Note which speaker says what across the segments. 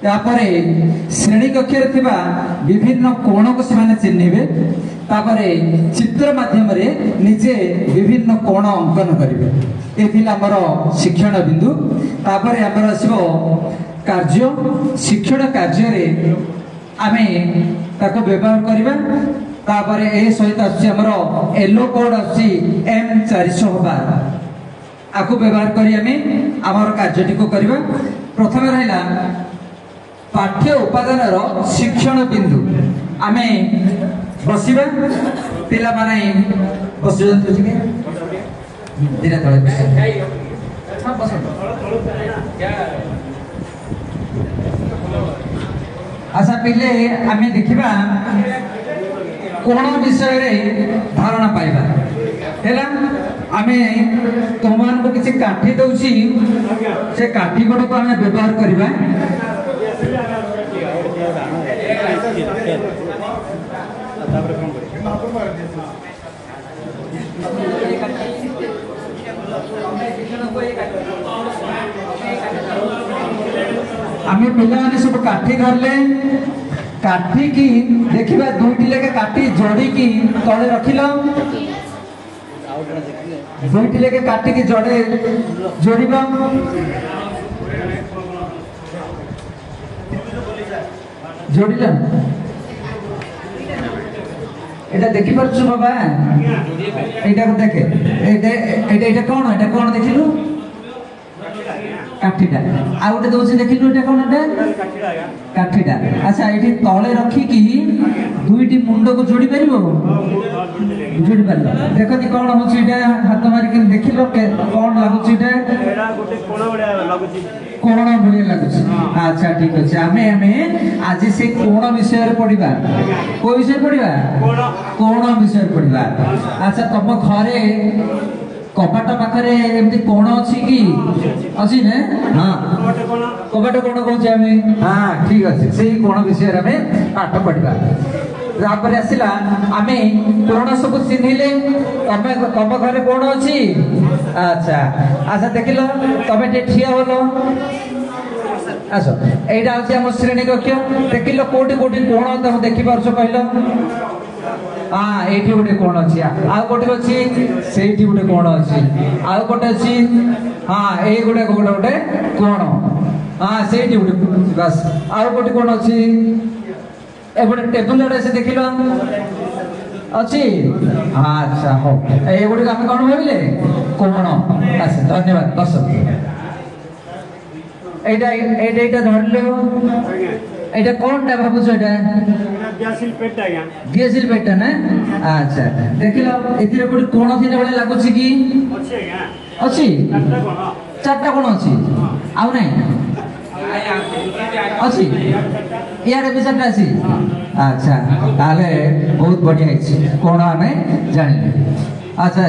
Speaker 1: यापरे श्रेणी कक्ष विभिन्न कोण को से चिन्हे तापरे चित्र माध्यम निजे विभिन्न कोण अंकन करेंगे। ये आमर शिक्षण बिंदु। तापरे आमर आसो कार्य शिक्षण कार्य आमे ताको व्यवहार करबा। तापरे ए सहित आसी हमर येलो कोड आसी M412 आको व्यवहार करी आमे आमर कार्यटी को करबा। प्रथम रहला पाठ्य उपादानर शिक्षण बिंदु। आमे बसिबा पिला माने बसिबा धीरे तळे हां बस आशा पहले आमे देखिबा कोण विषय रे धारणा पाइबा हैला। आमे तुमन को किसी काठी दउची से काठी गुड को आमे व्यवहार करबा। आमे पिला माने सब काठी धरले काठी की देखिबा दुईटी लेके काठी जोड़ी की तळे रखिलो। दुईटी लेके काठी की जोड़े जोड़िबा। जोड़िला एटा देखि परछु बाबा एटा को देखे एटा एटा कोन देखिलु काठीटा आ गोटे दोसी देखिलु एटा कोन एटा काठीटा। अच्छा एठी तळे रखी की दुईटी मुंड को जोड़ी परिबो जोड़ी परलो। देखो ती कोन होछि एटा हाथ मारी के देखिलो कोन लागुछि एटा गोटे कोण बढिया लागुछि कोण बढिया लागुछि। अच्छा ठीक अछि आमे आज से कोण विषय रे पढिबा। को विषय पढिबा कोण विषय पढिबा। अच्छा तम घरे कपाट पाखरे एमती कोण अछि की अछि ने हां कपाट कोण कहउछि आमे हां ठीक अछि सेही कोण विषय रे आमे पाठ पढिबा। तापर आसिला आमे कोण सब चिन्हिले तम घरे कोण अछि। अच्छा अच्छा देखिलो तमे ते ठिया होलो। आसो एटा अछि हम श्रेणी कक्ष देखिलो कोठी कोठी कोण त देखि परछो कहलो। हां एठी गोटे कोण अछि आ गोटे अछि सेठी गोटे कोण अछि आ गोटे अछि हां ए गोटे गोटे कोण हां सेठी गोटे बस आ गोटे कोण अछि ए गोटे टेबल रे से देखिलो अछि। अच्छा हो ए गोटे हम कोन भाबिले कोण। अच्छा धन्यवाद बस एटा धरलो एटा कोनटा भाबुछ एटा ग्यासिल पेटा या ग्यासिल पेटा ना। अच्छा देखिलो एथिरे कोडी कोन थिले बळे लागुछि की अछि या अछि चारटा कोन अछि आउ नै अछि यार भी चारटा अछि। अच्छा ताले बहुत बढ़िया अछि कोन हमें जानिले। अच्छा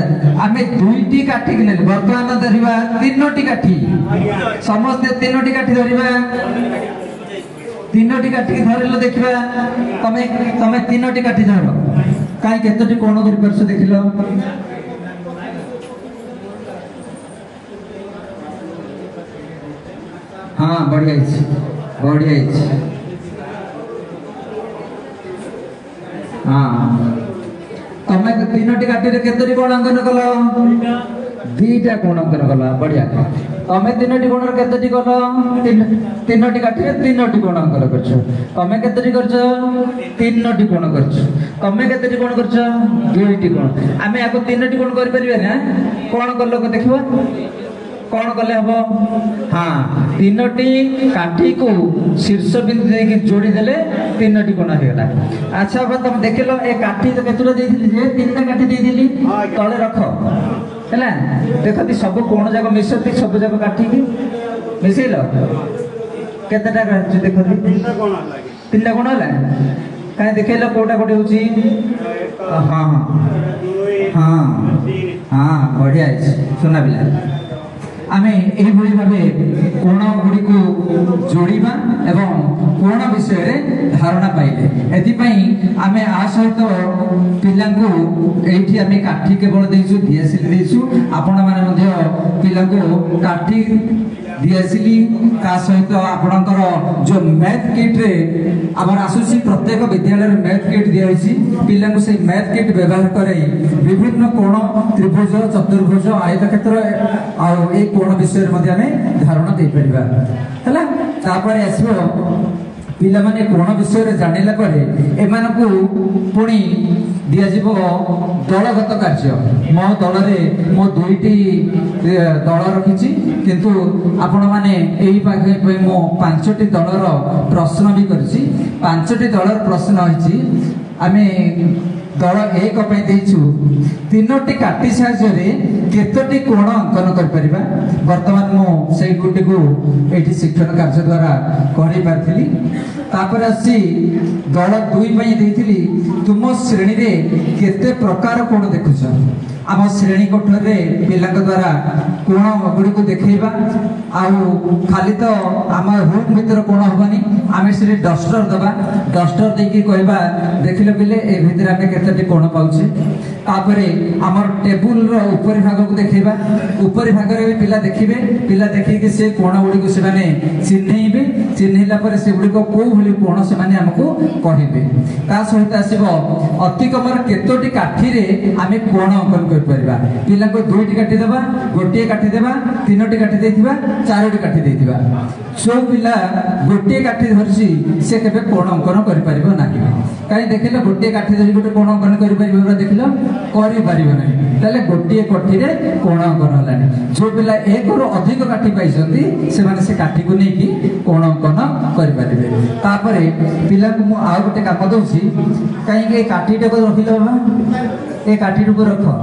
Speaker 1: आमे दुईटी काठी किने वर्तमान धरिबा तीनोटी काठी समस्त तीनोटी काठी धरिबा। तीनोटी काठी धरिलो देखिबा तमे तमे तीनोटी काठी धरो काई केतोटी कोण धरि परछ देखिलो। हां बढ़िया अछि बढ़िया अछि। हां तमे तीनोटी काठी रे केतोटी कोण अंकन कलो दुईटा कोण अंकन कलो बढ़िया। तमे तीनोटी कोण रे केतोटी कलो तीनोटी काठी रे तीनोटी कोण अंकन करछो। तमे केतोटी करछो तीनोटी कोण करछो। तमे केतोटी कोण करछो दुईटी कोण। आमे आको तीनोटी कोण कर परिबे ना कोण करलो को देखिबो कोण कले हबो। हां तीनोटी काठी को शीर्ष बिंदु दे के जोड़ी देले तीनोटी कोण हे गला। अच्छा अब तुम देखिलो ए काठी तो केतुरा देथिली जे तीनटा काठी दे दिली तळे रखो हैला। देखति सब कोण जाको मिसति सब जाको काठी की मिसेलो केतेटा रहछ देखति तीनटा कोण हला काई देखैलो कोटा कोटी होची। हां हां हां बढ़िया अछि सुना बिला। आमे एही भली भाबे कोण गुडी को जोड़ीबा एवं कोण विषय धारणा पाइले एथिपाई आमे आ सहित पिलांकु एठी आमे काठी केवल देइछु दियासिल देइछु आपण माने मध्ये पिलांकु काठी दियासिली ता सहित आपणकर जो मैथ किट रे आबर आसुसी प्रत्येक विद्यालय रे मैथ किट दिया होइछि पिलांकु से मैथ किट व्यवहार करे विभिन्न कोण त्रिभुज चतुर्भुज आयतक्षेत्र आ ए कोण विषय मध्ये हमें धारणा दे परिबा हला तापर आसीबो पिला माने कोण विषय रे जानिला परे एमानकु पुणी दिया जीवो दलगत कार्य मो दल रे मो दुईटी दल रखिछि किंतु आपण माने एही पाखे मो पांचटी दलर प्रश्न भी करछि पांचटी दलर प्रश्न होइछि आमे दल एक पे देइछु तीनोटी काटी साहाय्य केतोटी कोण अंकन कर परिबा वर्तमान मो सेई गुटी को एठी शिक्षण कार्य द्वारा करि पारथिली तापर आसी दल दुई पई देइथिली तुम श्रेणी रे केते प्रकार कोण देखुछ आम श्रेणी कोठर रे पिलांक द्वारा कोण गुडी को देखैबा आउ खाली तो आम रूम भीतर कोण होबनी आमे से डस्टर दबा डस्टर देकी कहबा देखिले पिले ए भीतर आमे केतेटी कोण पाउछे तापरे हमर टेबुल रो ऊपर भाग को देखैबा ऊपर भाग रे पिला देखिबे पिला देखि कि से कोण गुडी को से माने चिन्हैबे चिन्हैला पर से गुडी को को भली कोण से माने हमको कहिबे ता सहित आसीबो अति कमर केतोटी काठी रे आमे कोण अंकन कर परिबा पिला को दुईटी काठी देबा गोटिए काठी देबा तीनोटी काठी देथिबा चारोटी काठी देथिबा जो पिला गोटिए काठी धरसी से केबे कोण अंकन कर परिबो नाही काई देखिलो गोटिए काठी धरि गोटे कोण अंकन कर परिबो देखिलो करि परिबो नाही ताले गोटिए काठी रे कोण अंकन हलानी जो पिला एक रो अधिक काठी पाइसंती से माने से काठी को नै कि कोण अंकन कर परिबे तापरे पिला को मु आ गोटे काम दउसी काई के काठीटा को रखिलो बा ए काठी को रखो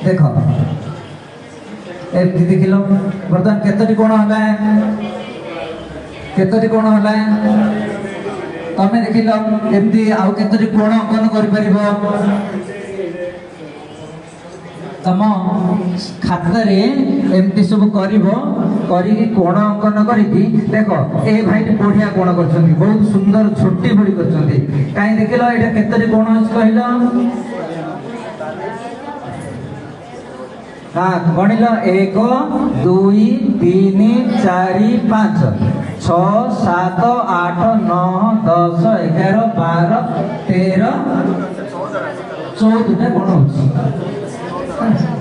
Speaker 1: देखो ए देखिलो वर्तमान केतटी कोण हला केतटी कोण हला तमे देखिलो एमती आउ केतटी कोण अंकन कर परिबो तम खाता रे एमती सब करिवो करी कोण अंकन करी देखो ए भाई बढ़िया कोण करछंती बहुत सुंदर छोटी बड़ी करछंती काई देखिलो एटा केतटी कोण अछि कहलो हाँ गणिल 1 2 3 4 5 6 7 8 9 10 11 12 13 14 कोण होछि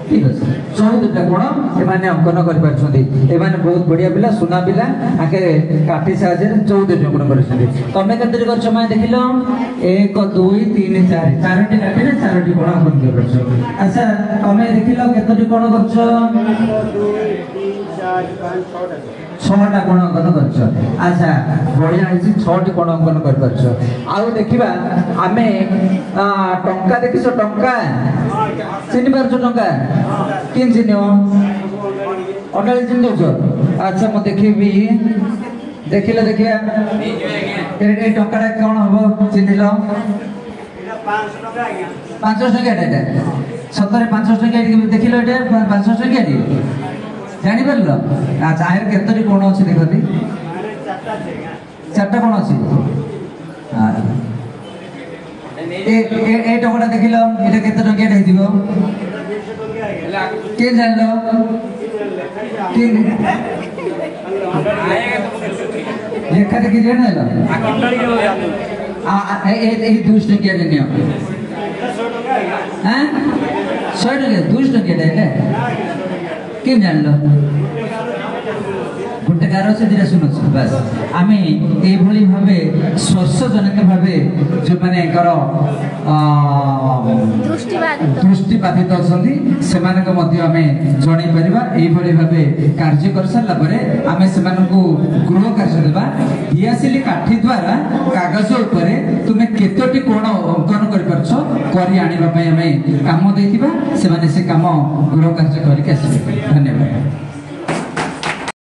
Speaker 1: ठीक अछि 14 कोण एमाने अंकन कर परछंती एमाने बहुत बढ़िया पिला सुना पिला आके काठी साहाय्य 14 कोण करछंती तमे केते करछ माय देखिलो 1 2 3 4 चारोटी काठी रे चारोटी कोण अंकन कर परछ अच्छा तमे देखिलो केते कोण करछ 2 3 4 5 6 टा कोण अंकन करछ अच्छा बढ़िया है 6 टी कोण अंकन कर परछ आउ देखिबा आमे टंका देखिसो टंका चिनि परछ टंका किन चिनियो अडाली चिनि दउछ अच्छा म देखिबी देखिले देखिया ए टंकाटा कोन हबो चिनिलो 500 टका आज्ञा 500 टका एटा सतरे 500 टका देखिलो एटा 500 टका दी जानि परलो अच्छा आयर केतरी कोन अछि देखति चारटा कोन अछि हां ए टंकाटा देखिलो एटा केते टका एटा हिदिबो के जानलो के लेखा देखि जानलो ए 200 टका देनियो हैं 100 टका 200 टका एटा के जानलो गोटे गार से दिरा सुनो बस आमे ए भली भाबे स्वर्शजनक भाबे जो माने करो दृष्टिबाधित अछंती सेमान को मध्य आमे जणै परिबा ए भली भाबे कार्य कर सरला परे आमे सेमान को गृह कार्य देबा दियासिली काठी द्वारा कागज ऊपर तुमे केतोटी कोण अंकन कर परछो करी आनिबा पय आमे काम देथिबा से माने से काम गृह कार्य करी के आसीबे धन्यवाद।